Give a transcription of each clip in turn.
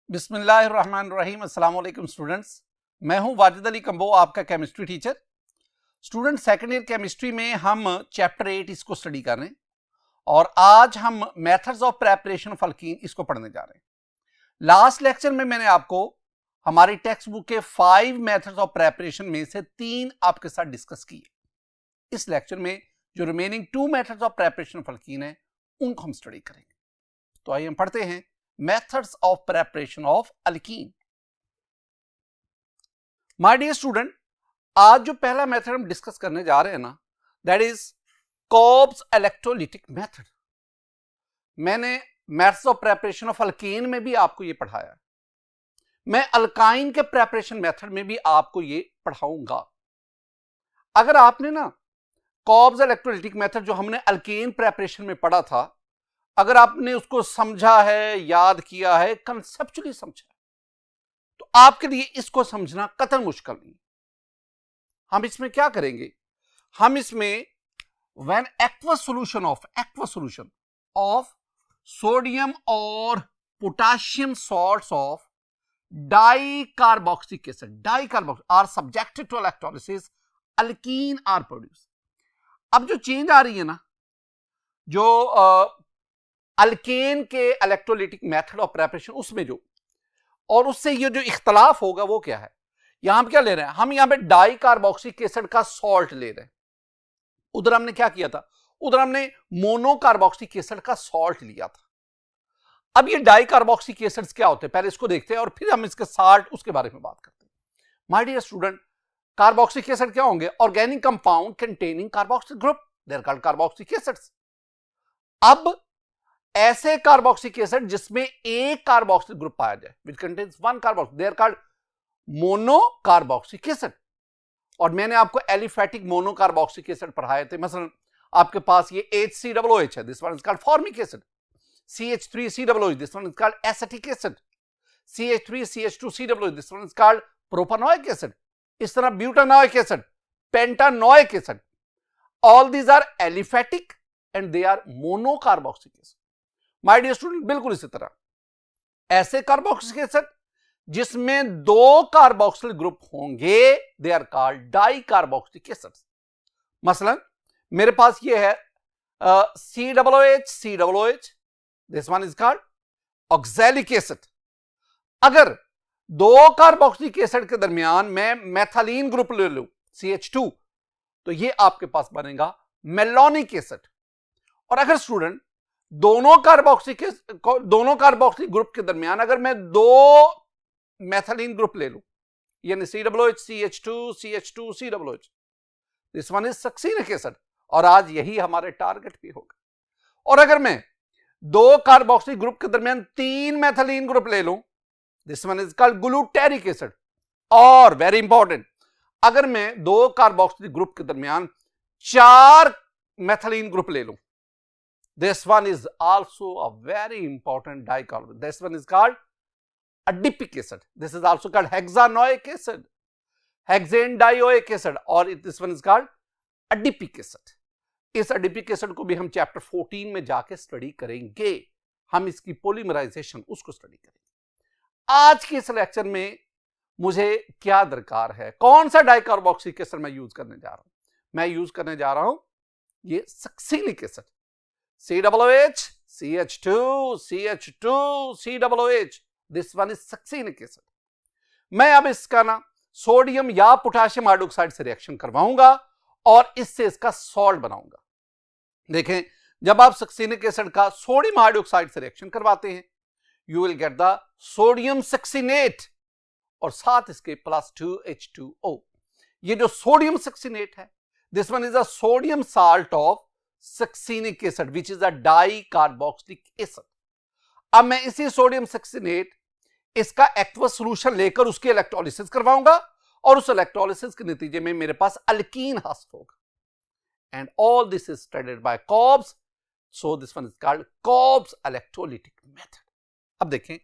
बिस्मिल्लाहिर्रहमानिर्रहीम। अस्सलाम वालेकुम स्टूडेंट्स, मैं हूं वाजिद अली कंबो, आपका chemistry teacher. Student, second year chemistry में हम चैप्टर 8 इसको स्टडी कर रहे हैं और आज हम methods of preparation of alkyne इसको पढ़ने जा रहे हैं। लास्ट लेक्चर में मैंने आपको हमारी टेक्स्ट बुक के 5 मेथड्स ऑफ प्रेपरेशन में से 3 आपके साथ डिस्कस किए। इस लेक्चर में जो remaining 2 methods of preparation of alkyne है उनको हम स्टडी करेंगे। तो आइए हम पढ़ते हैं methods of preparation of alkene. My dear student, आज जो पहला मेथड हम डिस्कस करने जा रहे हैं ना, that is Kolbe's electrolytic method. मैंने methods of preparation of alkene में भी आपको ये पढ़ाया, मैं अल्काइन के प्रेपरेशन मेथड में भी आपको ये पढ़ाऊंगा। अगर आपने ना कॉब्स इलेक्ट्रोलिटिक मेथड जो हमने अल्कीन प्रेपरेशन में पढ़ा था, अगर आपने उसको समझा है, याद किया है, कंसेप्चुअली समझा है, तो आपके लिए इसको समझना कतई मुश्किल नहीं। हम इसमें क्या करेंगे, हम इसमें when aqueous solution of sodium और potassium salts of dicarboxylic acid are subjected to electrolysis, alkene are produce. अब जो चेंज आ रही है ना, जो अल्केन के इलेक्ट्रोलिटिक मेथड ऑफ प्रेपरेशन उसमें जो, और उससे ये जो इख्तलाफ होगा वो क्या है, यहां हम क्या ले रहे हैं, हम यहां पे डाइकार्बोक्सिलिक एसिड का सॉल्ट ले रहे हैं। उधर हमने क्या किया था, उधर हमने मोनोकार्बोक्सिलिक एसिड का सॉल्ट लिया था। अब ये डाइकार्बोक्सिलिक एसिड्स क्या होते हैं, पहले इसको देखते हैं और फिर हम इसके साल्ट उसके बारे में बात करते हैं। My dear student, carboxylic acid क्या होंगे, organic compound containing carboxylic group, they are called carboxylic acids. अब ऐसे कार्बोक्सिलिक एसिड जिसमें एक कार्बोक्सिलिक ग्रुप पाया जाए, which contains one carboxyl, they are called monocarboxylic acid. और मैंने आपको एलिफेटिक मोनोकार्बोक्सिलिक एसिड पढ़ाए थे। मसलन आपके पास ये HCOOH है, this one is called formic acid. CH3COOH, this one is called acetic acid. CH3CH2COOH, this one is called propanoic acid. इस तरह butanoic acid, pentanoic acid, all these are aliphatic and they are monocarboxylic acid. My dear student, बिल्कुल इसी तरह ऐसे carboxylic acid जिसमें 2 carboxyl group होंगे, they are called dicarboxylic acids. मसलन मेरे पास ये है COOH, this one is called oxalic acid. अगर 2 कार्बोक्सिलिक एसिड के दरमियान मैं मेथालीन ग्रुप ले लूं CH2, तो ये आपके पास बनेगा मेलोनिक एसिड। और अगर स्टूडेंट दोनों कार्बोक्सिलिक ग्रुप के दरमियान अगर मैं 2 मेथालीन ग्रुप ले लूं, यानी COOH, CH2, COOH, this one is succinic acid. और आज यही हमारे टारगेट भी होगा। और अगर मैं 2 कार्बोक्सिलिक ग्रुप के दरमियान 3 मेथालीन ग्रुप ले लूं, this one is called glutaric acid. और वेरी इंपॉर्टेंट, अगर मैं 2 कार्बोक्सिलिक ग्रुप के दरमियान 4 मेथालीन ग्रुप ले लूं, this one is also a very important dicarbonate. This one is called adipic acid. This is also called hexanoic acid, hexane dioic acid, और this one is called adipic acid. इस adipic acid को भी हम chapter 14 में जाके study करेंगे। हम इसकी पॉलीमराइजेशन उसको स्टडी करेंगे। आज के इस लेक्चर में मुझे क्या दरकार है, कौन सा डाइकार्बोक्सिलिक एसिड मैं यूज करने जा रहा हूं, मैं यूज करने जा रहा हूं ये succinic acid, COOH, CH2, CH2, COOH, this one is succinic acid. मैं अब इसका ना सोडियम या पोटेशियम हाइड्रोक्साइड से रिएक्शन करवाऊंगा और इससे इसका सॉल्ट बनाऊंगा। देखें, जब आप सक्सीनिक एसिड का सोडियम हाइड्रोक्साइड से रिएक्शन करवाते हैं, you will get the sodium succinate और साथ इसके +2H2O। ये जो सोडियम सक्सीनेट है, this one is a sodium salt of succinic acid which is a dicarboxylic acid. अब मैं इसी सोडियम सक्सीनेट इसका एक्वस सॉल्यूशन लेकर उसकी इलेक्ट्रोलिसिस करवाऊंगा और उस इलेक्ट्रोलिसिस के नतीजे में मेरे पास अल्कीन हासिल होगा। And all this is studied by Cobbs, so this one is called Cobbs electrolytic method. अब देखें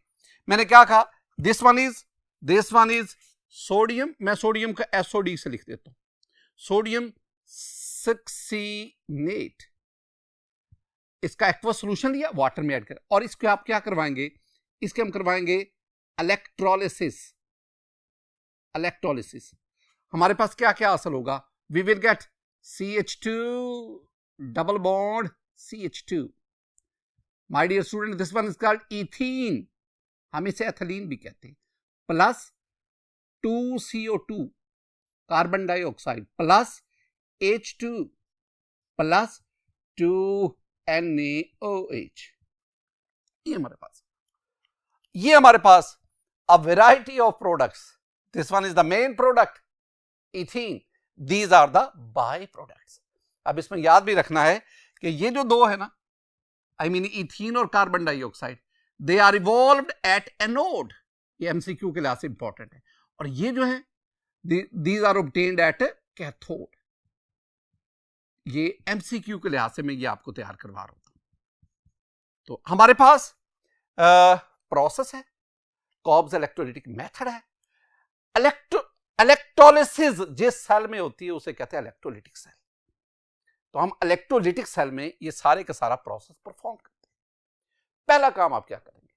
मैंने क्या कहा, दिस वन इज सोडियम, मैं सोडियम का SOD से लिख देता हूं, सोडियम सक्सीनेट। इसका एक्वस सॉल्यूशन लिया, वाटर में ऐड कर, और इसको आप क्या करवाएंगे, इसके हम करवाएंगे इलेक्ट्रोलिसिस, इलेक्ट्रोलिसिस हमारे पास क्या क्या हासिल होगा? We will get CH2 double bond CH2. My dear student, this one is called ethene, हम इसे एथिलीन भी कहते हैं, plus 2CO2 carbon dioxide plus H2 plus 2NaOH. ये हमारे पास a variety of products. This one is the main product, ethene. These are the byproducts. अब इसमें याद भी रखना है कि ये जो दो है ना, I mean इथीन और carbon dioxide, they are evolved at anode. ये MCQ के लिहाज से इंपॉर्टेंट है. और ये जो है these are obtained at cathode. ये MCQ के लिहाज से मैं ये आपको तैयार करवा रहा हूं. तो हमारे पास प्रोसेस है, कॉब्स इलेक्ट्रोलिटिक मेथड है. इलेक्ट्रोलिसिस जिस सेल में होती है उसे कहते हैं इलेक्ट्रोलिटिक सेल. तो हम इलेक्ट्रोलिटिक सेल में ये सारे का सारा प्रोसेस परफॉर्म करते हैं. पहला काम आप क्या करेंगे?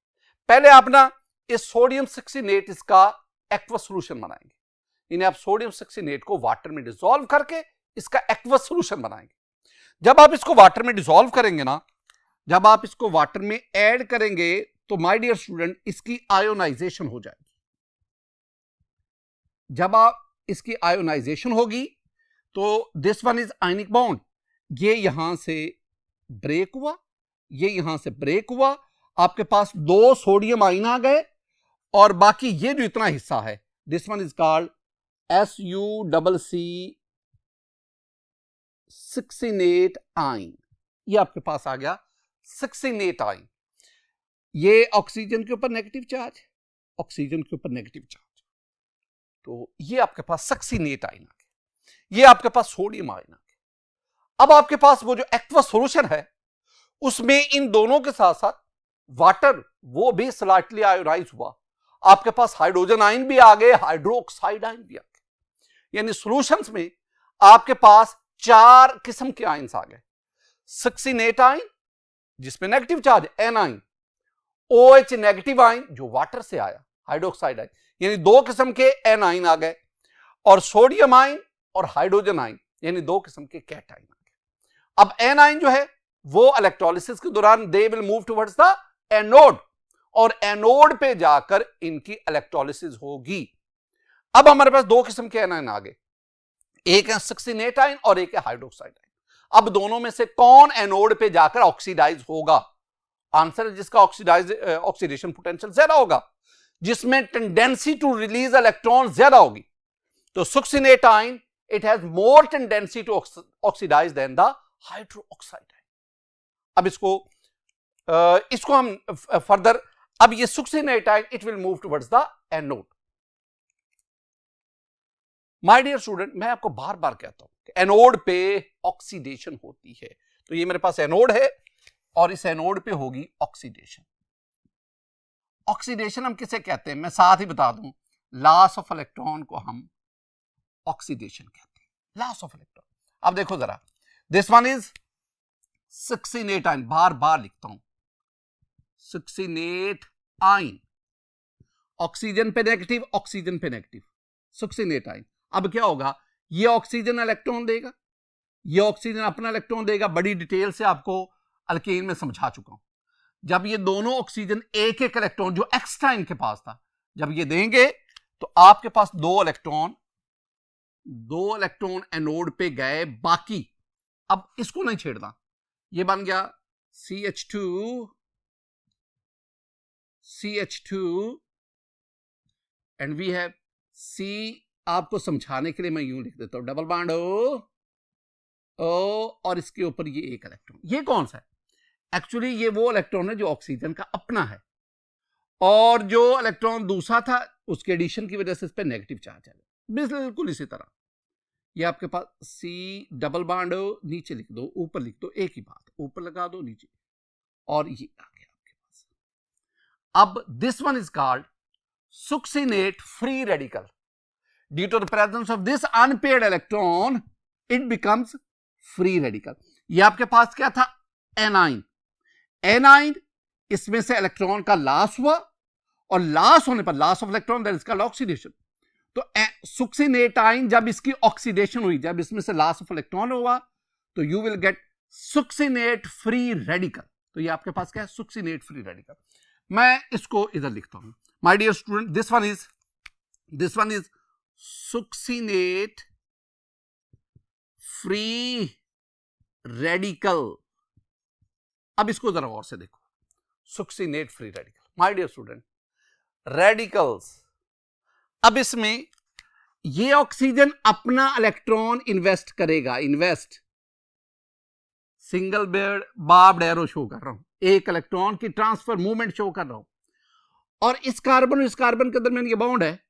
पहले आप ना इस सोडियम सक्सिनेट इसका एक्वस सॉल्यूशन बनाएंगे. इन्हें आप सोडियम सक्सिनेट को वाटर में डिसॉल्व करके इसका एक्वस सॉल्यूशन बनाएंगे. जब आप इसको वाटर में डिसॉल्व करेंगे ना, जब आप इसको वाटर में ऐड करेंगे तो माय डियर स्टूडेंट इसकी आयोनाइजेशन हो जाएगी. जब आप इसकी आयोनाइजेशन होगी तो this one is ionic bond. ये यहां से ब्रेक हुआ, ये यहां से ब्रेक हुआ, आपके पास दो सोडियम आयन आ गए और बाकी ये जो इतना हिस्सा है this one is called SuCC succinate ion. ये आपके पास आ गया सक्सिनेट आयन. ये ऑक्सीजन के ऊपर नेगेटिव चार्ज, ऑक्सीजन के ऊपर नेगेटिव चार्ज, तो ये आपके पास सक्सिनेट आयन आ गया. ये आपके पास सोडियम आयन आ गया. अब आपके पास वो जो एक्वस सॉल्यूशन है उसमें इन दोनों के साथ साथ वाटर वो भी स्लाइटली आयोनाइज हुआ. आपके पास हाइड्रोजन आयन भी आ गए, हाइड्रोक्साइड आयन भी आ गए. यानी सॉल्यूशंस में आपके पास 4 किस्म के आयन्स आ गए. सक्सिनेट आयन जिसमें negative charge N ion, OH negative ion जो वाटर से आया, हाइड्रोक्साइड आयन, यानी 2 किस्म के N आयन आ गए, और सोडियम आयन और हाइड्रोजन आयन यानी 2 किस्म के कैट आयन आ गए. अब N आयन जो है वो इलेक्ट्रोलिसिस के दौरान they will move towards the anode, और एनोड पे जाकर इनकी इलेक्ट्रोलिसिस होगी. अब हमारे पास 2 किस्म के N आयन आ गए, एक है सक्सिनेट आयन और एक है हाइड्रोक्साइड आयन. अब दोनों में से कौन एनोड पे जाकर ऑक्सीडाइज होगा? आंसर है जिसका ऑक्सीडेशन पोटेंशियल ज्यादा होगा, जिसमें टेंडेंसी टू रिलीज इलेक्ट्रॉन ज्यादा होगी. तो succinate ion it has more tendency to oxidise than the hydroxide ion. अब इसको हम फर्दर, अब ये succinate ion it will move towards the anode. My dear student, मैं आपको बार बार कहता हूं कि एनोड पे ऑक्सीडेशन होती है. तो ये मेरे पास एनोड है और इस एनोड पे होगी ऑक्सीडेशन. ऑक्सीडेशन हम किसे कहते हैं? मैं साथ ही बता दूं, लॉस ऑफ इलेक्ट्रॉन को हम ऑक्सीडेशन कहते हैं, लॉस ऑफ इलेक्ट्रॉन. अब देखो जरा, this one is succinate ion, बार बार लिखता हूं, सक्सिनेट आयन, ऑक्सीजन पे नेगेटिव, ऑक्सीजन पे नेगेटिव, सक्सिनेट आयन. अब क्या होगा? ये ऑक्सीजन इलेक्ट्रॉन देगा, ये ऑक्सीजन अपना इलेक्ट्रॉन देगा. बड़ी डिटेल से आपको अल्केन में समझा चुका हूं. जब ये दोनों ऑक्सीजन एक एक इलेक्ट्रॉन जो एक्स्ट्रा इनके पास था जब ये देंगे तो आपके पास 2 इलेक्ट्रॉन एनोड पे गए. बाकी अब इसको नहीं छेड़ना, ये बन गया CH2 and we have C. आपको समझाने के लिए मैं यूं लिख देता हूं, डबल बॉन्ड O और इसके ऊपर ये एक इलेक्ट्रॉन. ये कौन सा है? एक्चुअली ये वो इलेक्ट्रॉन है जो ऑक्सीजन का अपना है, और जो इलेक्ट्रॉन दूसरा था उसके एडिशन की वजह से इस पर नेगेटिव चार्ज है. बिल्कुल इसी तरह ये आपके पास C डबल बॉन्ड O, नीचे लिख दो, ऊपर लिख दो, एक ही बात, ऊपर लगा दो, नीचे, और ये आ गया आपके पास. अब this one is called succinate free radical. Due to the presence of this unpaired electron, it becomes free radical. ये आपके पास क्या था? एनाइन. एनाइन, इसमें से इलेक्ट्रॉन का लॉस हुआ और लॉस होने पर, loss of electron, that is called oxidation. तो सुक्सिनेट आयन जब इसकी ऑक्सीडेशन हुई, जब इसमें से लॉस ऑफ इलेक्ट्रॉन हुआ, तो you will get succinate free radical. तो ये आपके पास क्या है? Succinate free radical. मैं इसको इधर लिखता हूं, my dear student, this one is succinate free radical. अब इसको जरा गौर से देखो, succinate free radical. My dear student, radicals, अब इसमें ये ऑक्सीजन अपना इलेक्ट्रॉन इन्वेस्ट करेगा, invest, single barbed arrow show कर रहा हूं, एक इलेक्ट्रॉन की ट्रांसफर मूवमेंट शो कर रहा हूं, और इस कार्बन और इस कार्बन के दरमियान ये बॉन्ड है,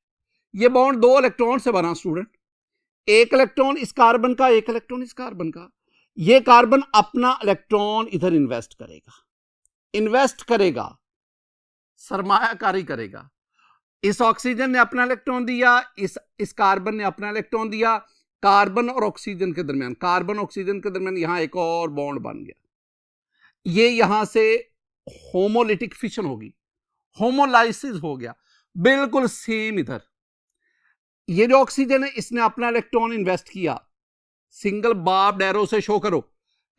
ये बॉन्ड 2 इलेक्ट्रॉन से बना स्टूडेंट, एक इलेक्ट्रॉन इस कार्बन का, एक इलेक्ट्रॉन इस कार्बन का। ये कार्बन अपना इलेक्ट्रॉन इधर इन्वेस्ट करेगा, सरमायाकारी करेगा। इस ऑक्सीजन ने अपना इलेक्ट्रॉन दिया, इस कार्बन ने अपना इलेक्ट्रॉन दिया, कार्बन और ऑक्सीजन के दरमियान, कार्बन ऑक्सीजन के दरमियान यहां एक और बॉन्ड बन गया। ये यहां से होमोलिटिक फिशन होगी, होमोलाइसिस हो गया, बिल्कुल सेम इधर। ये जो ऑक्सीजन है इसने अपना इलेक्ट्रॉन इन्वेस्ट किया, सिंगल बार्ब्ड एरो से शो करो,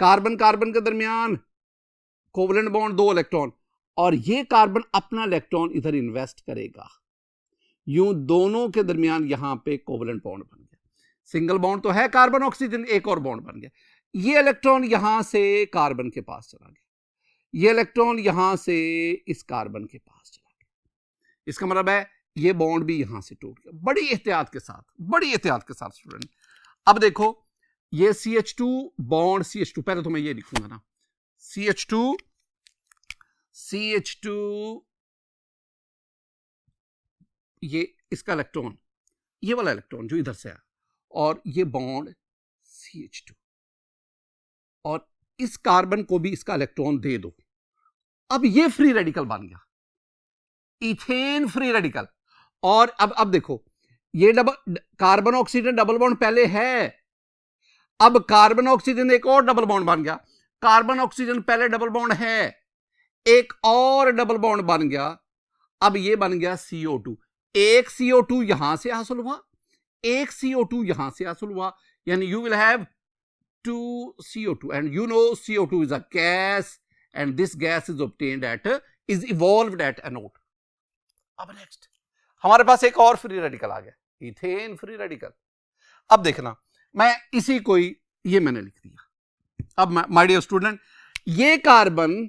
कार्बन कार्बन के दरमियान कोवलेंट बॉन्ड 2 इलेक्ट्रॉन, और ये कार्बन अपना इलेक्ट्रॉन इधर इन्वेस्ट करेगा। यूं दोनों के दरमियान यहां पे कोवलेंट बॉन्ड बन गया, सिंगल बॉन्ड तो है कार्बन ऑक्सीजन, एक और बॉन्ड बन गया। ये इलेक्ट्रॉन यहां से कार्बन के पास चला गया, ये इलेक्ट्रॉन यहां से इस कार्बन के पास चला गया। इसका मतलब है ये बॉन्ड भी यहां से टूट गया। बड़ी एहतियात के साथ स्टूडेंट। अब देखो ये CH2 बॉन्ड CH2, पहले तो मैं ये लिखूंगा ना, CH2 ये इसका इलेक्ट्रॉन, ये वाला इलेक्ट्रॉन जो इधर से आया, और ये बॉन्ड CH2, और इस कार्बन को भी इसका इलेक्ट्रॉन दे दो। अब ये फ्री रेडिकल बन गया, इथेन फ्री रेडिकल। और अब देखो ये कार्बन ऑक्सीजन डबल बॉन्ड पहले है, अब कार्बन ऑक्सीजन एक और डबल बॉन्ड बन गया, कार्बन ऑक्सीजन पहले डबल बॉन्ड है, एक और डबल बॉन्ड बन गया, अब ये बन गया CO2। एक CO2 यहां से हासिल हुआ, एक CO2 यहां से हासिल हुआ, यानी you will have 2 CO2, and you know CO2 is a gas, and this gas is obtained is evolved eight anode. अब नेक्स्ट हमारे पास एक और फ्री रेडिकल आ गया, इथेन फ्री रेडिकल। अब देखना, मैं इसी को ही ये मैंने लिख दिया। अब माय डियर स्टूडेंट, ये कार्बन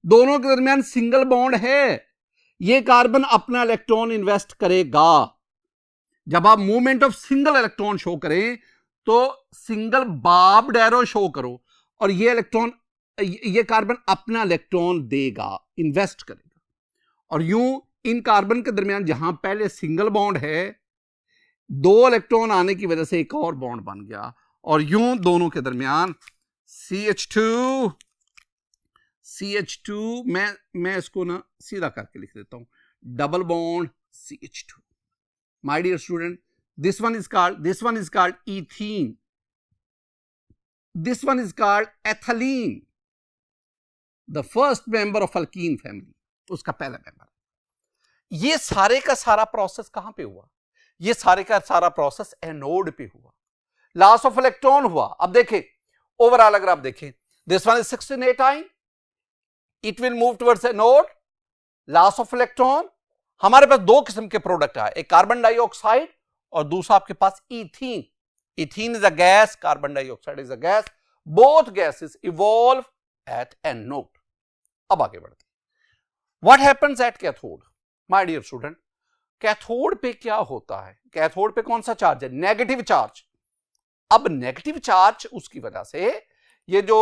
दोनों के दरमियान सिंगल बॉन्ड है, ये कार्बन अपना इलेक्ट्रॉन इन्वेस्ट करेगा। जब आप movement of single electron show करें तो सिंगल बार्ब्ड एरो शो करो, और ये कार्बन अपना इलेक्ट्रॉन देगा, इन्वेस्ट करेगा। और यूं इन कार्बन के दरमियान जहां पहले सिंगल बॉन्ड है, 2 इलेक्ट्रॉन आने की वजह से एक और बॉन्ड बन गया, और यूं दोनों के दरमियान CH2 मैं इसको ना सीधा करके लिख देता हूं, double bond CH2। My dear student, this one is called ethene, this one is called ethylene, the first member of alkene family, उसका पहला मेंबर। ये सारे का सारा प्रोसेस कहां पे हुआ? ये सारे का सारा प्रोसेस एनोड पे हुआ, लॉस ऑफ इलेक्ट्रॉन हुआ। अब देखें ओवरऑल, अगर आप देखें, this one is 16 ion, it will move towards anode, loss of electron. हमारे पास 2 किस्म के प्रोडक्ट आए, एक कार्बन डाइऑक्साइड और दूसरा आपके पास ethene. Ethene is a gas, carbon dioxide is a gas, both gases evolve at anode. अब आगे बढ़ते हैं, what happens at cathode? My dear student, cathode पे क्या होता है? कैथोड पे कौन सा चार्ज है? Negative charge. अब नेगेटिव चार्ज उसकी वजह से ये जो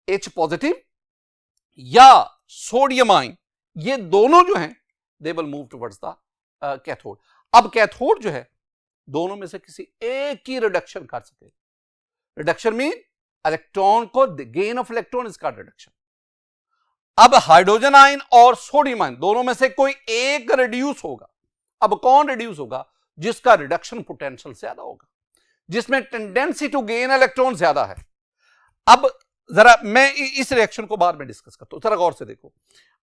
H पॉजिटिव या सोडियम आयन, ये दोनों जो हैं they will move towards the cathode. अब कैथोड जो है दोनों में से किसी एक की रिडक्शन कर सके। रिडक्शन मीन इलेक्ट्रॉन को, गेन ऑफ इलेक्ट्रॉन इसका रिडक्शन। अब हाइड्रोजन आयन और सोडियम आयन दोनों में से कोई एक रिड्यूस होगा। अब कौन रिड्यूस होगा? जिसका रिडक्शन पोटेंशियल ज्यादा होगा, जिसमें टेंडेंसी टू गेन इलेक्ट्रॉन ज्यादा है। अब जरा मैं इस रिएक्शन को बाद में डिस्कस करता हूं, जरा गौर से देखो।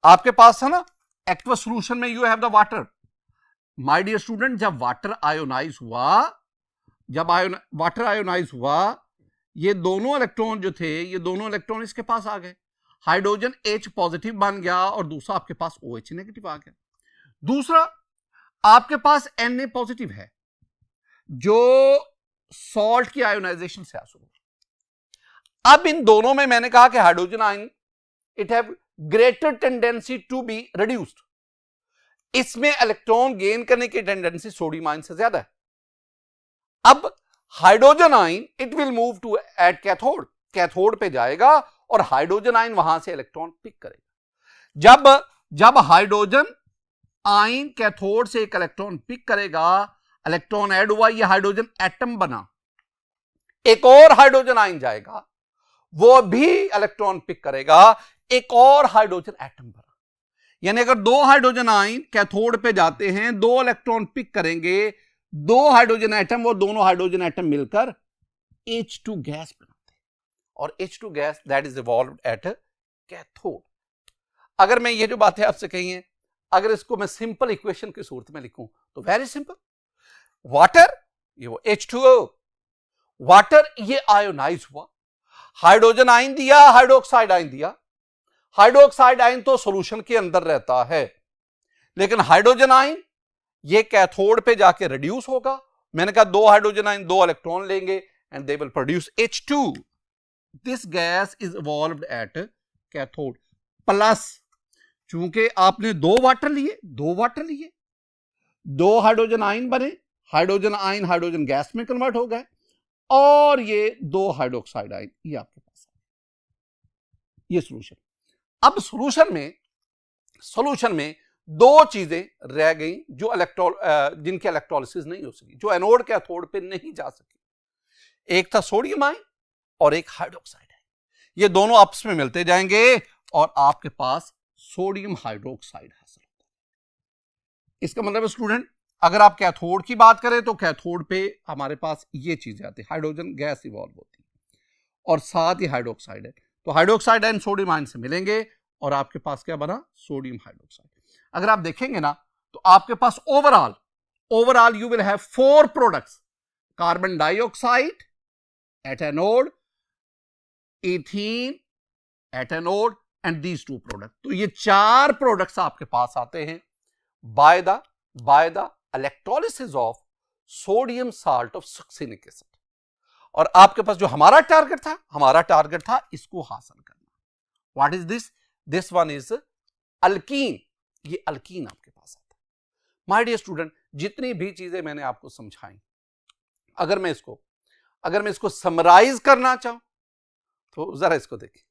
आपके पास है ना एक्वस सॉल्यूशन में you have the water. My dear student, जब वाटर आयोनाइज हुआ, वाटर आयोनाइज हुआ, ये दोनों इलेक्ट्रॉन जो थे, ये दोनों इलेक्ट्रॉन इसके पास आ गए। हाइड्रोजन H पॉजिटिव बन गया और दूसरा आपके पास OH नेगेटिव आ गया। दूसरा आपके पास Na पॉजिटिव है जो सॉल्ट की आयोनाइजेशन से हासिल हुआ। अब इन दोनों में मैंने कहा कि hydrogen ion it have greater tendency to be reduced, इसमें इलेक्ट्रॉन गेन करने की टेंडेंसी सोडियम आयन से ज्यादा है। अब hydrogen ion it will move to at cathode, cathode पे जाएगा और हाइड्रोजन आयन वहां से इलेक्ट्रॉन पिक करेगा। जब हाइड्रोजन आयन कैथोड से एक इलेक्ट्रॉन पिक करेगा, इलेक्ट्रॉन ऐड हुआ, ये हाइड्रोजन एटम बना, एक और हाइड्रोजन आयन जाएगा, वो भी इलेक्ट्रॉन पिक करेगा, एक और हाइड्रोजन एटम बना। यानी अगर दो हाइड्रोजन आयन कैथोड पे जाते हैं, दो इलेक्ट्रॉन पिक करेंगे, दो हाइड्रोजन एटम, वो दोनों हाइड्रोजन एटम मिलकर H2 गैस बनाते हैं और H2 gas that is evolved at cathode. अगर मैं ये जो बातें आपसे कही हैं, अगर इसको मैं सिंपल इक्वेशन की सूरत में लिखूं तो वेरी सिंपल, वाटर ये वो H2O, वाटर ये आयोनाइज हुआ, हाइड्रोजन आयन दिया, हाइड्रोक्साइड आयन दिया। हाइड्रोक्साइड आयन तो सॉल्यूशन के अंदर रहता है, लेकिन हाइड्रोजन आयन ये कैथोड पे जाके रिड्यूस होगा। मैंने कहा दो हाइड्रोजन आयन दो इलेक्ट्रॉन लेंगे and they will produce H2। This gas is evolved at cathode. Plus चूंकि आपने दो वाटर लिए, दो हाइड्रोजन आयन बने, हाइड्रोजन आयन हाइड्रोजन गैस में कन्वर्ट हो गए, और ये दो हाइड्रोक्साइड आयन ये आपके पास है, ये सॉल्यूशन। अब सॉल्यूशन में दो चीजें रह गई जो जिनके इलेक्ट्रोलिसिस नहीं हो सकी, जो एनोड कैथोड पे नहीं जा सकी। एक था सोडियम आयन और एक हाइड्रोक्साइड आयन। ये दोनों आपस में मिलते जाएंगे और आपके पास सोडियम हाइड्रोक्साइड हासिल होता है। इसका मतलब स्टूडेंट, अगर आप कैथोड की बात करें तो कैथोड पे हमारे पास ये चीजें आती है, हाइड्रोजन गैस इवॉल्व होती है और साथ ही हाइड्रोक्साइड है। तो हाइड्रोक्साइड आयन सोडियम आयन से मिलेंगे और आपके पास क्या बना, सोडियम हाइड्रोक्साइड। अगर आप देखेंगे ना तो आपके पास overall you will have 4 products, carbon dioxide at anode, ethene at anode and these 2 product. तो ये 4 प्रोडक्ट्स आपके पास आते हैं by the electrolysis of sodium salt of succinic acid. और आपके पास जो हमारा टारगेट था इसको हासिल करना। What is this one is alkyne. ये अल्कीन आपके पास आता है। माय डियर स्टूडेंट, जितनी भी चीजें मैंने आपको समझाई, अगर मैं इसको समराइज करना चाहूं तो जरा इसको देखिए।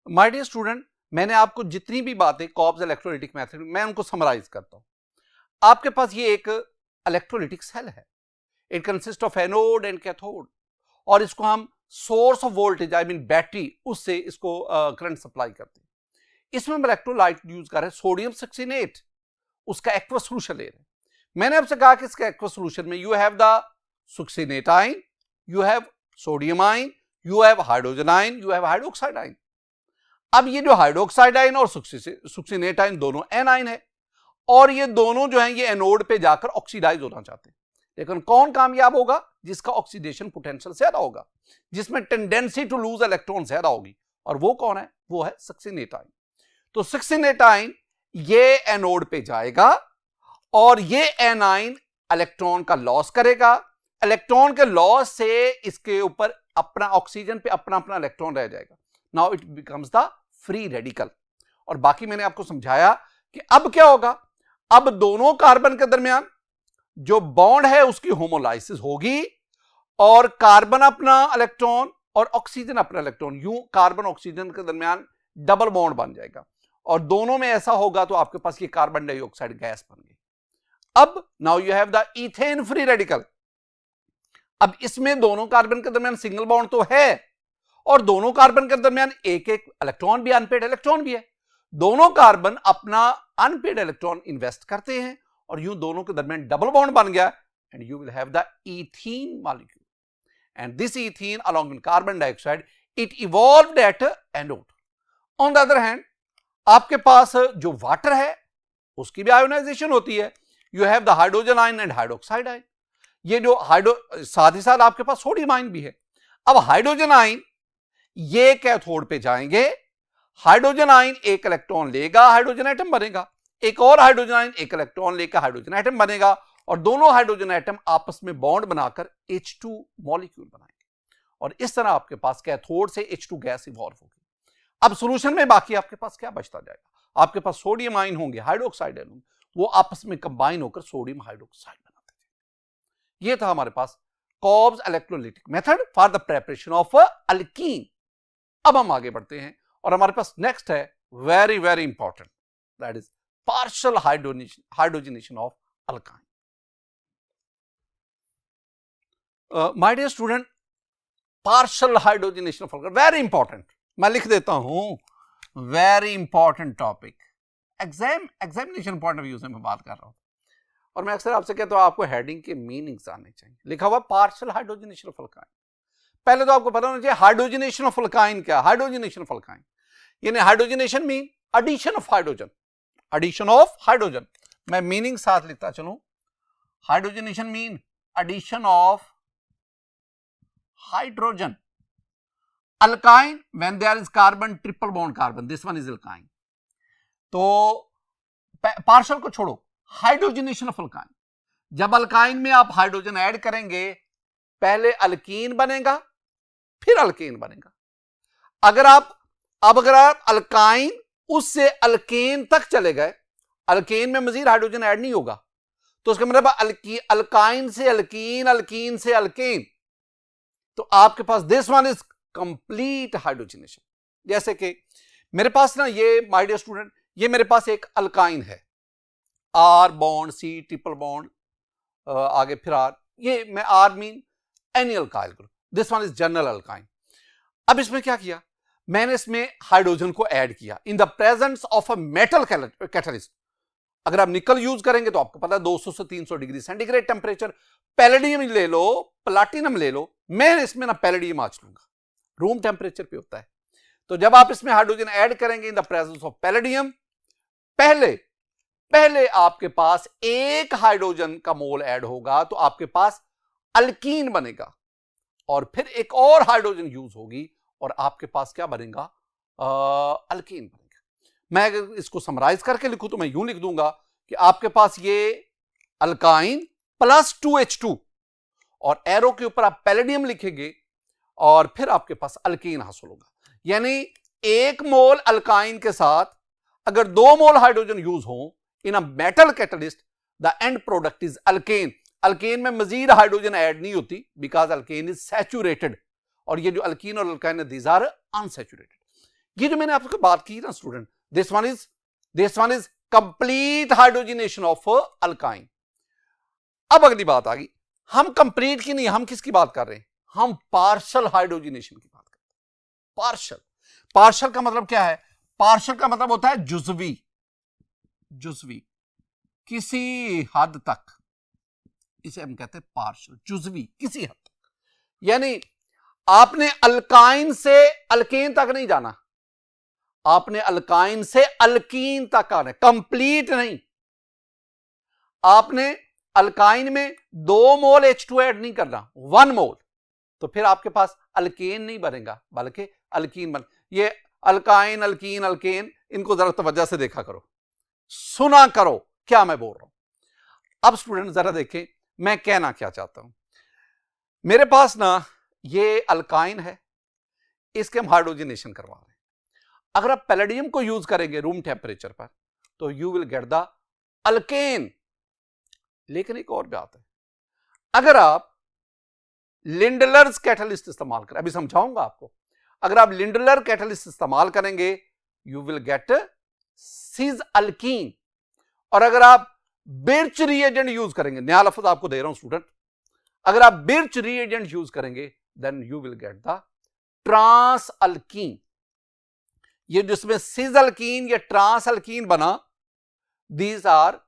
माय डियर स्टूडेंट, मैंने आपको जितनी भी बातें कॉब्स इलेक्ट्रोलाइटिक मेथड, मैं उनको समराइज करता हूं। आपके पास ये एक इलेक्ट्रोलाइटिक सेल है, it consist of anode and cathode, और इसको हम source of voltage I mean battery, उससे इसको करंट सप्लाई करते हैं। इसमें हम इलेक्ट्रोलाइट यूज कर रहे हैं सोडियम सक्सिनेट, उसका एक्वस सॉल्यूशन ले रहे हैं। मैंने आपसे कहा कि इसका एक्वस सॉल्यूशन में you have the succinate ion, you have sodium ion, you have hydrogen ion, you have hydroxide ion. अब ये जो हाइड्रोक्साइड आयन और सक्सिनेट आयन दोनों एन आयन है, और ये दोनों जो हैं ये एनोड पे जाकर ऑक्सीडाइज होना चाहते हैं। लेकिन कौन कामयाब होगा? जिसका ऑक्सीडेशन पोटेंशियल ज्यादा होगा, जिसमें टेंडेंसी टू लूज इलेक्ट्रॉन ज्यादा होगी, और वो कौन है? वो है सक्सिनेट आयन। तो सक्सिनेट आयन ये एनोड पे जाएगा और ये एन आयन इलेक्ट्रॉन का लॉस करेगा। इलेक्ट्रॉन के लॉस से इसके ऊपर अपना ऑक्सीजन पे अपना इलेक्ट्रॉन रह जाएगा। Now it becomes the free radical. और बाकी मैंने आपको समझाया कि अब क्या होगा, अब दोनों कार्बन के दरमियान जो बॉन्ड है उसकी होमोलाइसिस होगी, और कार्बन अपना इलेक्ट्रॉन और ऑक्सीजन अपना इलेक्ट्रॉन, यूं कार्बन ऑक्सीजन के दरमियान डबल बॉन्ड बन जाएगा, और दोनों में ऐसा होगा तो आपके पास ये कार्बन डाइऑक्साइड गैस बन गई। अब now you have the ethane free radical. अब इसमें दोनों कार्बन के दरमियान सिंगल बॉन्ड तो है, और दोनों कार्बन के दरमियान एक एक इलेक्ट्रॉन भी, अनपेड इलेक्ट्रॉन भी है। दोनों कार्बन अपना अनपेड इलेक्ट्रॉन इन्वेस्ट करते हैं, और यूं दोनों के दरमियान डबल बॉन्ड बन गया, and you will have the ethene molecule. And this ethene along with carbon dioxide, it evolved at anode. On the other hand, आपके पास जो वाटर है उसकी भी आयोनाइजेशन होती है. You have the hydrogen ion and hydroxide ion. ये जो साथ ही साथ आपके पास सोडियम आयन भी है. अब हाइड्रोजन आयन ये कैथोड पे जाएंगे, हाइड्रोजन आयन एक इलेक्ट्रॉन लेगा, हाइड्रोजन एटम बनेगा, एक और हाइड्रोजन आयन एक इलेक्ट्रॉन लेकर हाइड्रोजन एटम बनेगा, और दोनों हाइड्रोजन एटम आपस में बॉन्ड बनाकर H2 मॉलिक्यूल बनाएंगे, और इस तरह आपके पास कैथोड से H2 गैस इवॉल्व होगी. अब सॉल्यूशन में बाकी आपके पास क्या बचता जाएगा? आपके पास सोडियम आयन होंगे, हाइड्रोक्साइड आयन होंगे, वो आपस में कंबाइन होकर सोडियम हाइड्रोक्साइड बनाते थे. ये था हमारे पास Kolbe's electrolytic method for the preparation of alkene. अब हम आगे बढ़ते हैं और हमारे पास नेक्स्ट है very very important, that is partial hydrogenation of alkyne. My dear student, partial hydrogenation of alkyne very important. मैं लिख देता हूं, very important topic. Examination point of view से मैं बात कर रहा हूं, और मैं अक्सर आपसे कहता हूं आपको हेडिंग के मीनिंग्स आने चाहिए. लिखा हुआ पार्शियल हाइड्रोजनेशन ऑफ अल्काइन. पहले तो आपको पता होना चाहिए हाइड्रोजनेशन ऑफ अल्काइन क्या. हाइड्रोजनेशन ऑफ अल्काइन यानी hydrogenation mean addition of hydrogen. Addition of hydrogen, मैं मीनिंग साथ लिखता चलूं. Hydrogenation mean addition of hydrogen. Alkyne when there is carbon triple bond carbon, this one is alkyne. तो partial को छोड़ो, hydrogenation of alkyne, जब alkyne में आप हाइड्रोजन ऐड करेंगे पहले अल्कीन बनेगा फिर अल्केन बनेगा. अगर आप अल्काइन उससे अल्केन तक चले गए, अल्केन में मजीद हाइड्रोजन ऐड नहीं होगा, तो उसका मतलब अल्काइन से अल्कीन, अल्कीन से अल्केन, तो आपके पास this one is complete hydrogenation. जैसे कि मेरे पास ना, ये माय डियर स्टूडेंट, ये मेरे पास एक अल्काइन है, R bond C triple bond आगे फिर आर, ये मैं R mean any alkyl group, this one is general alkyne. अब इसमें क्या किया, मैंने इसमें हाइड्रोजन को ऐड किया in the presence of a metal catalyst. अगर आप निकल यूज करेंगे तो आपको पता है 200 से 300 डिग्री सेंटीग्रेड टेम्परेचर. पैलेडियम ले लो, प्लाटिनम ले लो, मैं इसमें ना पैलेडियम आंच लूंगा, रूम टेम्परेचर पे होता है. तो जब आप इसमें हाइड्रोजन ऐड करेंगे in the presence of palladium, पहले आपके पास एक हाइड्रोजन का मोल ऐड होगा तो आपके पास अल्कीन बनेगा, और फिर एक और हाइड्रोजन यूज होगी और आपके पास क्या बनेगा, अल्कीन बनेगा. मैं अगर इसको समराइज करके लिखूं तो मैं यूं लिख दूंगा कि आपके पास ये अल्काइन प्लस 2H2, और एरो के ऊपर आप पैलेडियम लिखेंगे और फिर आपके पास अल्कीन हासिल होगा. यानी एक मोल अल्काइन के साथ अगर 2 मोल हाइड्रोजन यूज हो in a metal catalyst, the end product is alkane. Alkane में मजीद हाइड्रोजन ऐड नहीं होती बिकॉज अल्केन इज सैचुरेटेड, और ये जो अल्कीन और अल्काइन है दीज आर अनसैचुरेटेड. ये जो मैंने आपसे बात की ना student, this one is complete hydrogenation of alkyne. अब अगली बात आ गई, हम कंप्लीट की नहीं, हम किसकी बात कर रहे हैं, हम पार्शियल हाइड्रोजनेशन की बात कर रहे हैं. पार्शियल का मतलब क्या है, पार्शियल का मतलब होता है जुजवी, किसी हद तक, इसे हम कहते हैं पार्शियल, जुजवी किसी हद तक. यानी आपने अल्काइन से अल्केन तक नहीं जाना, आपने अल्काइन से अल्कीन तक आना, कंप्लीट नहीं. आपने अल्काइन में 2 मोल H2 ऐड नहीं करना, 1 मोल, तो फिर आपके पास अल्केन नहीं बनेगा बल्कि अल्कीन बन. ये अल्काइन, अल्कीन, अल्केन, इनको जरा तवज्जो से देखा करो, सुना करो क्या मैं बोल रहा हूं. अब स्टूडेंट जरा देखें मैं कहना क्या चाहता हूं. मेरे पास ना ये अल्काइन है, इसके हम हाइड्रोजनेशन करवा रहे हैं. अगर आप पैलेडियम को यूज करेंगे रूम टेम्परेचर पर तो you will get the alkane. लेकिन एक और बात है, अगर आप लिंडलर्स कैटलिस्ट इस्तेमाल करें, अभी समझाऊंगा आपको, अगर आप लिंडलर कैटलिस्ट इस्तेमाल करेंगे यू विल गेट सिज अल्कीन. और अगर आप बिर्च रिएजेंट यूज करेंगे, नया लफ्ज आपको दे रहा हूं स्टूडेंट, अगर आप बिर्च रिएजेंट यूज करेंगे then you will get the trans alkene. ये जिसमें सिज अल्कीन या ट्रांस अल्कीन बना, these are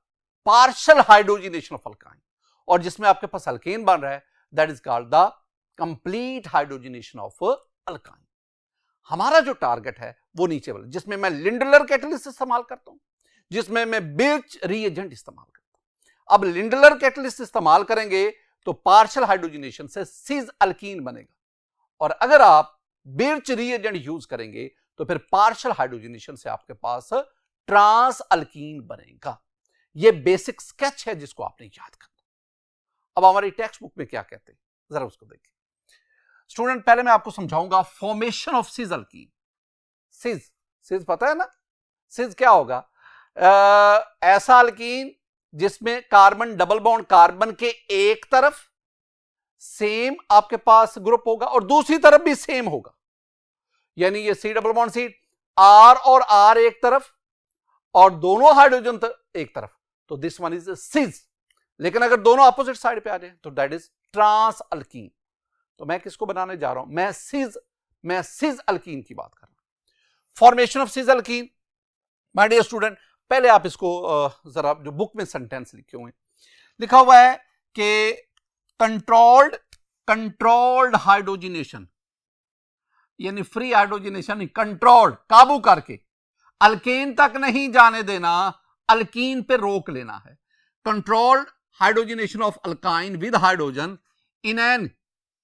partial hydrogenation of alkyne. और जिसमें आपके पास अल्केन बन रहा है, that is called the complete hydrogenation of alkyne. हमारा जो टारगेट है वो नीचे वाला, जिसमें मैं लिंडलर कैटलिस्ट इस्तेमाल करता हूं, जिसमें मैं बिर्च रीएजेंट इस्तेमाल करता हूं। अब लिंडलर कैटलिस्ट इस्तेमाल करेंगे तो पार्शियल हाइड्रोजनेशन से सिज अल्कीन बनेगा, और अगर आप बिर्च रीएजेंट यूज करेंगे तो फिर पार्शियल हाइड्रोजनेशन से आपके पास ट्रांस अल्कीन बनेगा। यह बेसिक स्केच है जिसको आपने याद करना। अब हमारी टेक्स्ट बुक में क्या कहते हैं जरा उसको देखिए। स्टूडेंट, पहले मैं आपको समझाऊंगा फॉर्मेशन ऑफ सिज अल्कीन। सिज पता है ना, सिज क्या होगा? ऐसा अल्कीन जिसमें कार्बन डबल बॉन्ड कार्बन के एक तरफ सेम आपके पास ग्रुप होगा और दूसरी तरफ भी सेम होगा, यानी ये C double bond C, R और आर एक तरफ और दोनों हाइड्रोजन एक तरफ, तो दिस वन इज सिज। लेकिन अगर दोनों अपोजिट साइड पे आ जाए तो दैट इज ट्रांस अल्कीन। तो मैं किसको बनाने जा रहा हूं? मैं सिज अल्कीन की बात कर रहा हूं। फॉर्मेशन ऑफ सिज अल्कीन, माय डियर स्टूडेंट, पहले आप इसको जरा जो बुक में सेंटेंस लिखे हुए लिखा हुआ है कि कंट्रोल्ड हाइड्रोजनेशन, यानी फ्री हाइड्रोजनेशन, कंट्रोल्ड काबू करके, अल्केन तक नहीं जाने देना, अल्कीन पे रोक लेना है। Controlled hydrogenation of alkyne with hydrogen in an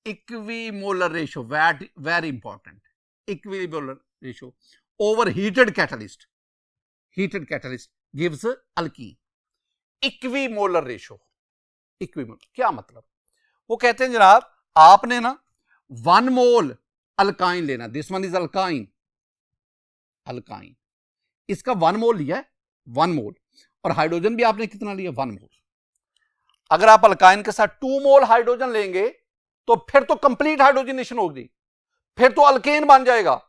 equimolar ratio, very important, equimolar ratio over heated catalyst gives alkyne. Equimolar ratio, equimolar क्या मतलब? वो कहते हैं जनाब, आपने ना 1 मोल अल्काइन लेना, दिस वन इज अल्काइन, इसका 1 मोल लिया है, 1 मोल, और हाइड्रोजन भी आपने कितना लिया? 1 मोल। अगर आप अल्काइन के साथ 2 मोल हाइड्रोजन लेंगे तो फिर तो कंप्लीट हाइड्रोजनेशन होगी, फिर तो अल्केन बन जाएगा।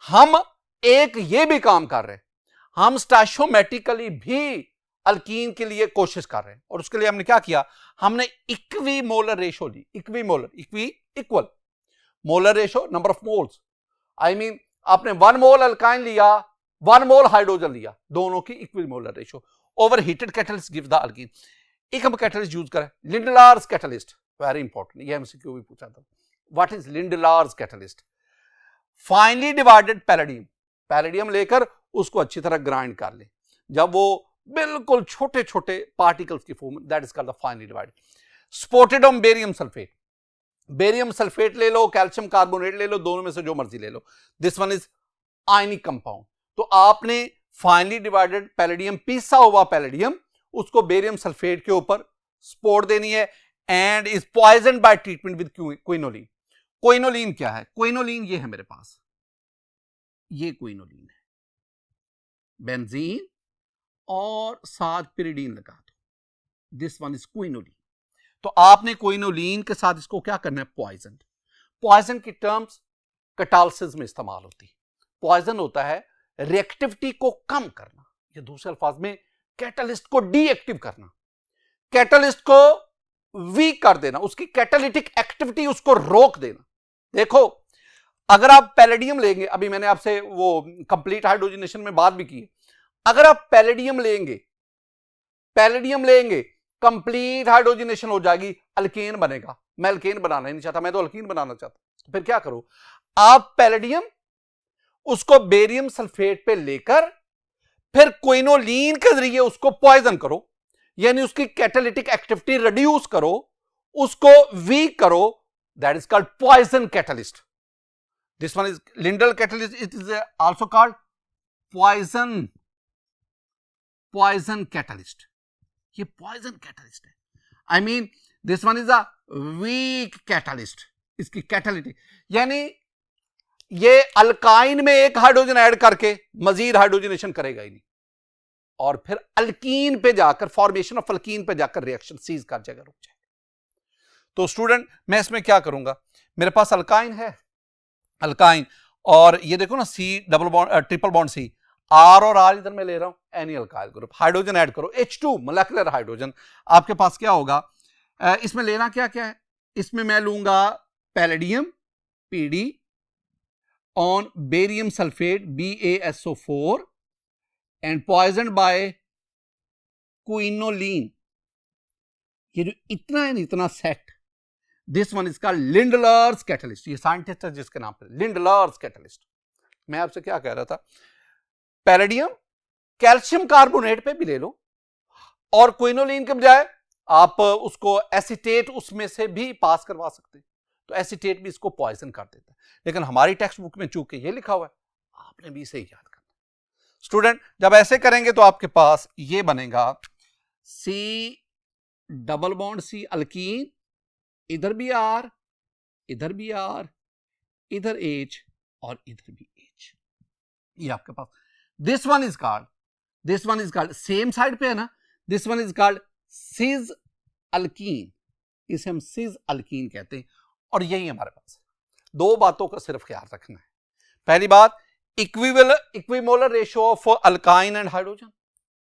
हम एक ये भी काम कर रहे हैं, हम स्टैचोमेटिकली भी अल्कीन के लिए कोशिश कर रहे हैं, और उसके लिए हमने क्या किया? हमने इक्विमोलर रेशियो ली, equal molar ratio, number of moles, I mean आपने 1 मोल अल्काइन लिया, 1 मोल हाइड्रोजन लिया, दोनों की equimolar ratio over heated catalyst give the alkyne. एक हम कैटलिस्ट यूज करें, लिंडलार्स कैटलिस्ट, वेरी इंपॉर्टेंट, ये हमसे क्यों भी पूछा था। What is Lindlar's catalyst? Finally divided palladium लेकर उसको अच्छी तरह ग्राइंड कर ले, जब वो बिल्कुल छोटे छोटे पार्टिकल्स की form, that is called the finally divided. Supported on barium sulphate ले लो, कैल्शियम कार्बोनेट ले लो, दोनों में से जो मर्जी ले लो, this one is ionic compound. तो आपने फाइनली डिवाइडेड पैलेडियम, पीसा हुआ पैलेडियम, उसको बेरियम सल्फेट के ऊपर स्पोर्ट देनी है, and is poison by treatment with quinoline. Quinoline क्या है? क्विनोलिन ये है मेरे पास, ये क्विनोलिन है, बेंजीन और साथ पिरिडीन लगा दो, दिस वन इज क्विनोलिन। तो आपने क्विनोलिन के साथ इसको क्या करना है? पॉइजन की टर्म्स कैटालिसिस में इस्तेमाल होती है। पॉइजन होता है रिएक्टिविटी को कम करना, या दूसरे अल्फाज में कैटलिस्ट को डीएक्टिव करना, कैटलिस्ट को वीक कर देना, उसकी कैटालिटिक एक्टिविटी उसको रोक देना। देखो, अगर आप पैलेडियम लेंगे, अभी मैंने आपसे वो कंप्लीट हाइड्रोजनेशन में बात भी की है, अगर आप पैलेडियम लेंगे कंप्लीट हाइड्रोजनेशन हो जाएगी, अल्केन बनेगा। मैं अल्केन बनाना ही नहीं चाहता, मैं तो अल्कीन बनाना चाहता। तो फिर क्या करो, आप पैलेडियम उसको बेरियम सल्फेट पे लेकर फिर क्विनोलिन के जरिए उसको पॉइजन करो, यानी उसकी कैटालिटिक एक्टिविटी रिड्यूस करो, उसको वीक करो, that is called poison catalyst. This one is Lindlar catalyst, it is also called poison catalyst. ये पॉइजन कैटलिस्ट है, I mean this one is a weak catalyst. इसकी कैटालिटी यानी ये अल्काइन में एक हाइड्रोजन ऐड करके मजीद हाइड्रोजनेशन करेगा ही नहीं, और फिर अल्कीन पे जाकर, फॉर्मेशन ऑफ अल्कीन पे जाकर रिएक्शन सीज कर जाएगा, रुक जाएगा। तो स्टूडेंट, मैं इसमें क्या करूंगा, मेरे पास अल्काइन है, अल्काइन, और ये देखो ना, C double bond triple bond C, R और आर इधर मैं ले रहा हूं, any alkyl group, hydrogen add करो, H2 मोलेकुलर हाइड्रोजन। आपके पास क्या होगा, इसमें लेना क्या क्या है, इसमें मैं लूंगा palladium PD on barium sulfate BaSO4 and poisoned by quinoline, ये जो इतना है इतना set, this one is called Lindlar's catalyst. ये साइंटिस्ट है जिसके नाम पे लिंडलर्स कैटलिस्ट। मैं आपसे क्या कह रहा था, पैलेडियम कैल्शियम कार्बोनेट पे भी ले लो, और क्विनोलिन के बजाय आप उसको एसिटेट उसमें से भी पास करवा सकते हैं, तो एसिटेट भी इसको पॉइजन कर देता है। लेकिन हमारी टेक्स्ट बुक में चूंकि ये लिखा हुआ है, आपने भी इसे याद करना। स्टूडेंट जब ऐसे करेंगे तो आपके पास ये बनेगा C double bond C alkene, इधर भी आर, इधर भी आर, इधर एच और इधर भी एच। ये आपके पास this one is called same side पे है ना, this one is called cis alkene, इसे हम सिज अल्कीन कहते हैं। और यही हमारे पास दो बातों का सिर्फ ख्याल रखना है। पहली बात, equimolar ratio of alkyne and hydrogen,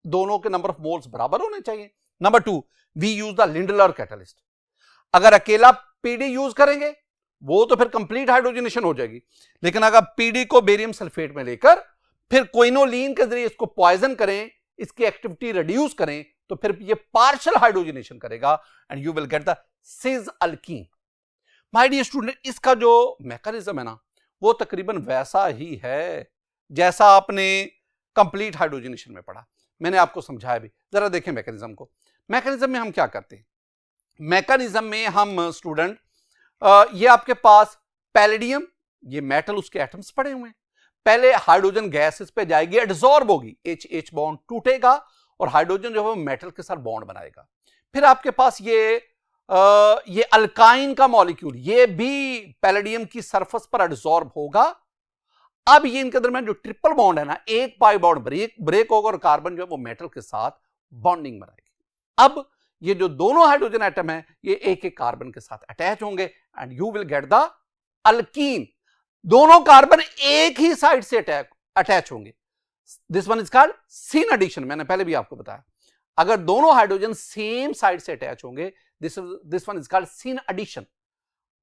दोनों के नंबर ऑफ मोल्स बराबर होने चाहिए। Number 2, we use the Lindlar catalyst. अगर अकेला पीडी यूज करेंगे वो तो फिर कंप्लीट हाइड्रोजनेशन हो जाएगी, लेकिन अगर पीडी को बेरियम सल्फेट में लेकर फिर क्विनोलिन के जरिए इसको पॉइजन करें, इसकी एक्टिविटी रिड्यूस करें, तो फिर ये पार्शियल हाइड्रोजनेशन करेगा and you will get the सिज अल्कीन। माय डियर स्टूडेंट, इसका जो मैकेनिज्म है ना वो तकरीबन वैसा ही है जैसा आपने कंप्लीट हाइड्रोजनेशन में पढ़ा। मैंने आपको समझाया भी, जरा देखें मैकेनिज्म को। मैकेनिज्म में हम क्या करते हैं, मैकेनिज्म में हम स्टूडेंट ये आपके पास पैलेडियम, ये मेटल उसके एटम्स पड़े हुए हैं, पहले हाइड्रोजन गैस इस पे जाएगी, एडसॉर्ब होगी, एच बॉन्ड टूटेगा और हाइड्रोजन जो है वो मेटल के साथ बॉन्ड बनाएगा। फिर आपके पास ये अल्काइन का मॉलिक्यूल, ये भी पैलेडियम की सरफेस पर एडसॉर्ब होगा। अब ये इनके दरमियान जो ट्रिपल बॉन्ड है ना, एक पाई बॉन्ड ब्रेक होगा और कार्बन जो है वो मेटल के साथ बॉन्डिंग बनाएगी। अब ये जो दोनों हाइड्रोजन एटम है ये एक एक कार्बन के साथ अटैच होंगे and you will get the alkene. दोनों कार्बन एक ही साइड से अटैच होंगे, this one is called syn addition. मैंने पहले भी आपको बताया, अगर दोनों हाइड्रोजन सेम साइड से अटैच होंगे this one is called syn addition.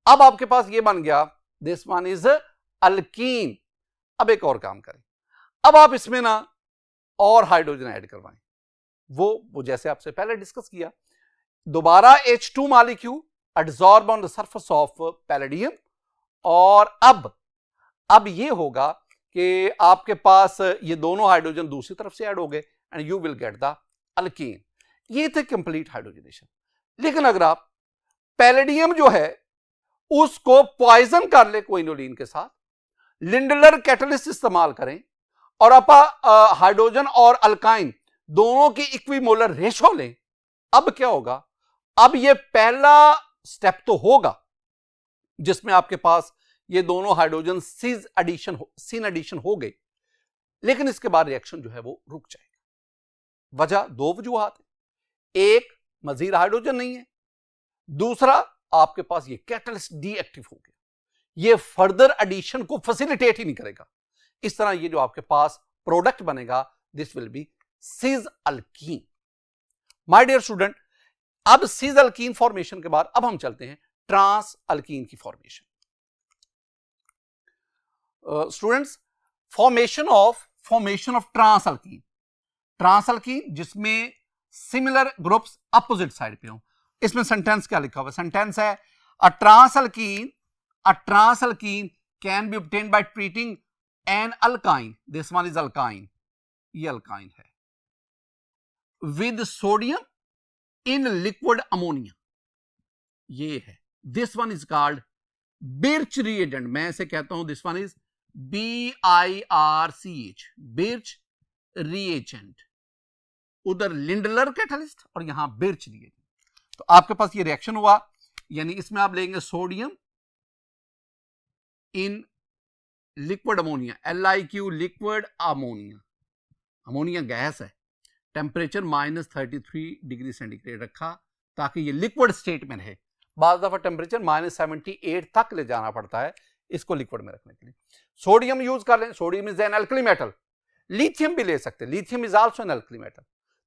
अब आपके पास ये बन गया, दिस वन इज अल्कीन। अब एक और काम करें, अब आप इसमें ना और हाइड्रोजन ऐड करवाएं, वो जैसे आपसे पहले डिस्कस किया, दोबारा H2 molecule adsorb on the surface of palladium, और अब ये होगा कि आपके पास ये दोनों हाइड्रोजन दूसरी तरफ से ऐड हो गए and you will get the alkyne. ये थे कंप्लीट हाइड्रोजनेशन। लेकिन अगर आप पैलेडियम जो है उसको पॉइजन कर ले क्विनोलिन के साथ, लिंडलर कैटलिस्ट इस्तेमाल करें और आप हाइड्रोजन और अल्काइन दोनों की इक्विमोलर रेशो लें, अब क्या होगा, अब ये पहला स्टेप तो होगा जिसमें आपके पास ये दोनों हाइड्रोजन सीन एडिशन हो गए, लेकिन इसके बाद रिएक्शन जो है वो रुक जाएगा। वजह दो वजूहात है, एक मजीद हाइड्रोजन नहीं है, दूसरा आपके पास ये कैटलिस्ट डीएक्टिव हो गया, ये फर्दर एडिशन को फैसिलिटेट ही नहीं करेगा। इस तरह ये जो आपके पास प्रोडक्ट बनेगा दिस विल बी सिज अल्कीन। माय डियर स्टूडेंट, अब सिज अल्कीन फॉर्मेशन के बाद अब हम चलते हैं ट्रांस अल्कीन की formation. Students, formation of trans alkene जिसमें सिमिलर ग्रुप्स अपोजिट साइड पे हो। इसमें सेंटेंस क्या लिखा हुआ है, सेंटेंस है a trans alkene can be obtained by treating an alkyne, this one is alkyne, ये अल्काइन है, with sodium in liquid ammonia, ये है, this one is called Birch reagent. मैं इसे कहता हूं this one is BIRCH, Birch reagent. उधर Lindlar catalyst और यहां बिर्च रिएजेंट। तो आपके पास ये रिएक्शन हुआ, यानी इसमें आप लेंगे sodium in liquid ammonia, LiQ liquid ammonia, ammonia gas है, टेम्परेचर -33 डिग्री सेंटीग्रेड रखा ताकि ये लिक्विड स्टेट में रहे। बाज़ दफा टेम्परेचर -78 तक ले जाना पड़ता है इसको लिक्विड में रखने के लिए। सोडियम यूज कर लें, sodium is an alkali metal. Lithium भी ले सकते हैं, lithium is also an alkali metal.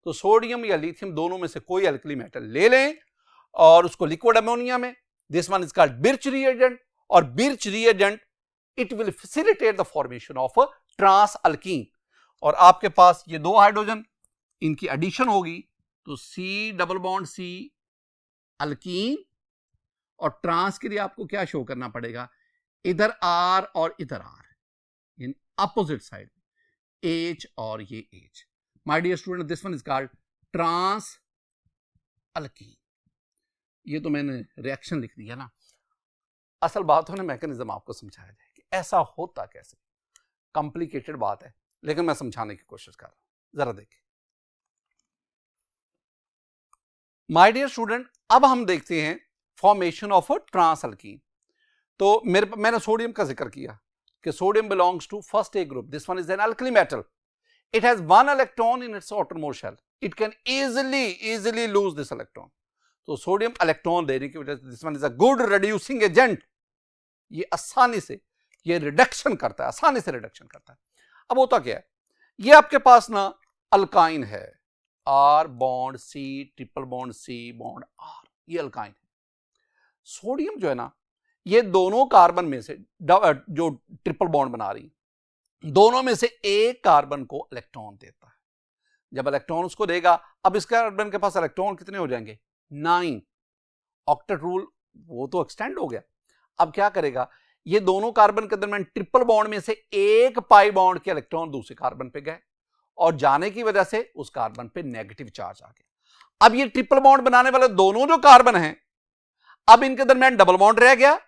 तो सोडियम या लिथियम दोनों में से कोई अल्कली मेटल ले लें और उसको लिक्विड अमोनिया में, this one is called Birch reagent, और Birch reagent it will facilitate the formation of trans alkene. और आपके पास ये दो हाइड्रोजन, इनकी एडिशन होगी तो C double bond C alkyne, और ट्रांस के लिए आपको क्या शो करना पड़ेगा, इधर आर और इधर R, in opposite side, H और ये H. My dear student, this one is called trans alkene. ये तो मैंने रिएक्शन लिख दिया ना, असल बात होने मैकेनिज्म आपको समझाया जाए कि ऐसा होता कैसे। कॉम्प्लिकेटेड बात है, लेकिन मैं समझाने की कोशिश कर रहा हूं, जरा देखिए। माय डियर स्टूडेंट, अब हम देखते हैं formation of a trans alkene. तो मैंने सोडियम का जिक्र किया कि sodium belongs to first A group, this one is an alkali metal, it has one electron in its outermost shell, it can easily lose this electron. तो sodium electron देने की वजह से this one is a good reducing agent, ये आसानी से ये reduction करता है, आसानी से रिडक्शन करता है। अब होता क्या है, ये आपके पास ना अल्काइन है, R bond C, triple bond C bond R, ये अल्काइन है। सोडियम जो है ना, ये दोनों कार्बन में से जो ट्रिपल बॉन्ड बना रही, दोनों में से एक कार्बन को इलेक्ट्रॉन देता है। जब इलेक्ट्रॉन उसको देगा, अब इस कार्बन के पास इलेक्ट्रॉन कितने हो जाएंगे, 9। ऑक्टेट रूल वो तो एक्सटेंड हो गया। अब क्या करेगा, ये दोनों कार्बन के दरमियान ट्रिपल बॉन्ड में से एक पाई बॉन्ड के इलेक्ट्रॉन दूसरे कार्बन पे गए, और जाने की वजह से उस कार्बन पे नेगेटिव चार्ज आ गया। अब ये ट्रिपल बॉन्ड बनाने वाले दोनों जो कार्बन हैं, अब इनके दरमियान डबल बॉन्ड रह गया,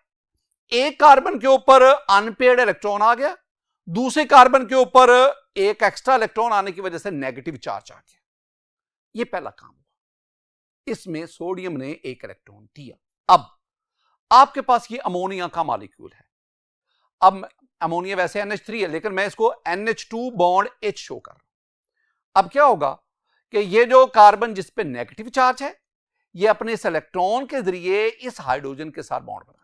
एक कार्बन के ऊपर अनपेयर्ड इलेक्ट्रॉन आ गया, दूसरे कार्बन के ऊपर एक एक्स्ट्रा इलेक्ट्रॉन आने की वजह से नेगेटिव चार्ज आ गया। ये पहला काम हुआ, इसमें सोडियम ने एक इलेक्ट्रॉन दिया। अब आपके पास ये अमोनिया का मॉलिक्यूल है। अब अमोनिया वैसे NH3 है, लेकिन मैं इसको NH2 बॉन्ड H शो कर रहा हूं। अब क्या होगा कि ये जो कार्बन जिस पे नेगेटिव चार्ज है, ये अपने इस इलेक्ट्रॉन के जरिए इस हाइड्रोजन के साथ बॉन्ड बनाए।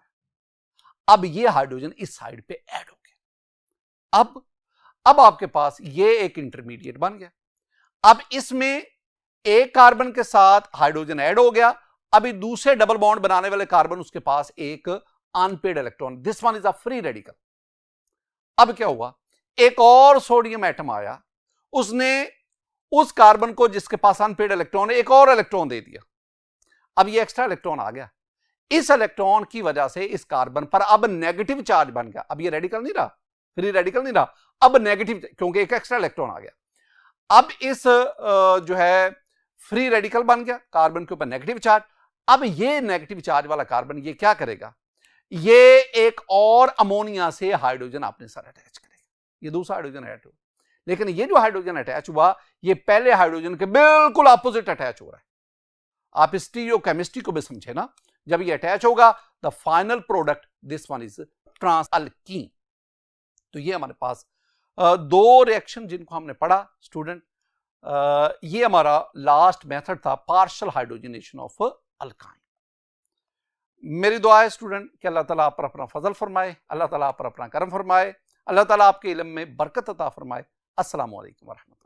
अब ये हाइड्रोजन इस साइड पे ऐड हो गया। अब आपके पास ये एक इंटरमीडिएट बन गया। अब इसमें एक कार्बन के साथ हाइड्रोजन ऐड हो गया, अभी दूसरे डबल बॉन्ड बनाने वाले कार्बन उसके पास एक unpaired electron, this one is a free radical. अब क्या हुआ, एक और सोडियम एटम आया, उसने उस कार्बन को जिसके पास अनपेयर्ड इलेक्ट्रॉन है एक और इलेक्ट्रॉन दे दिया। अब ये एक्स्ट्रा इलेक्ट्रॉन आ गया, इस इलेक्ट्रॉन की वजह से इस कार्बन पर अब नेगेटिव चार्ज बन गया। अब ये रेडिकल नहीं रहा, फ्री रेडिकल नहीं रहा, अब नेगेटिव, क्योंकि एक एक्स्ट्रा इलेक्ट्रॉन आ गया। अब इस जो है फ्री रेडिकल बन गया, कार्बन के ऊपर नेगेटिव चार्ज। अब ये नेगेटिव चार्ज वाला कार्बन ये क्या करेगा, ये एक और अमोनिया से हाइड्रोजन अपने साथ अटैच करेगा, ये दूसरा हाइड्रोजन अटैच हुआ। लेकिन ये जो हाइड्रोजन अटैच हुआ, ये पहले हाइड्रोजन के बिल्कुल अपोजिट अटैच हो रहा है। आप स्टीरियोकेमिस्ट्री को भी समझे ना, जब ये अटैच होगा, the final product this one is trans alkene. तो ये हमारे पास दो रिएक्शन जिनको हमने पढ़ा स्टूडेंट, ये हमारा लास्ट मेथड था, पार्शियल हाइड्रोजनेशन ऑफ अल्काइन। मेरी दुआ है स्टूडेंट कि अल्लाह ताला आप पर अपना फजल फरमाए, अल्लाह ताला आप पर अपना करम फरमाए, अल्लाह ताला आपके इल्म में बरकत अता फरमाए। अस्सलामु अलैकुम व रहमतुल्लाह।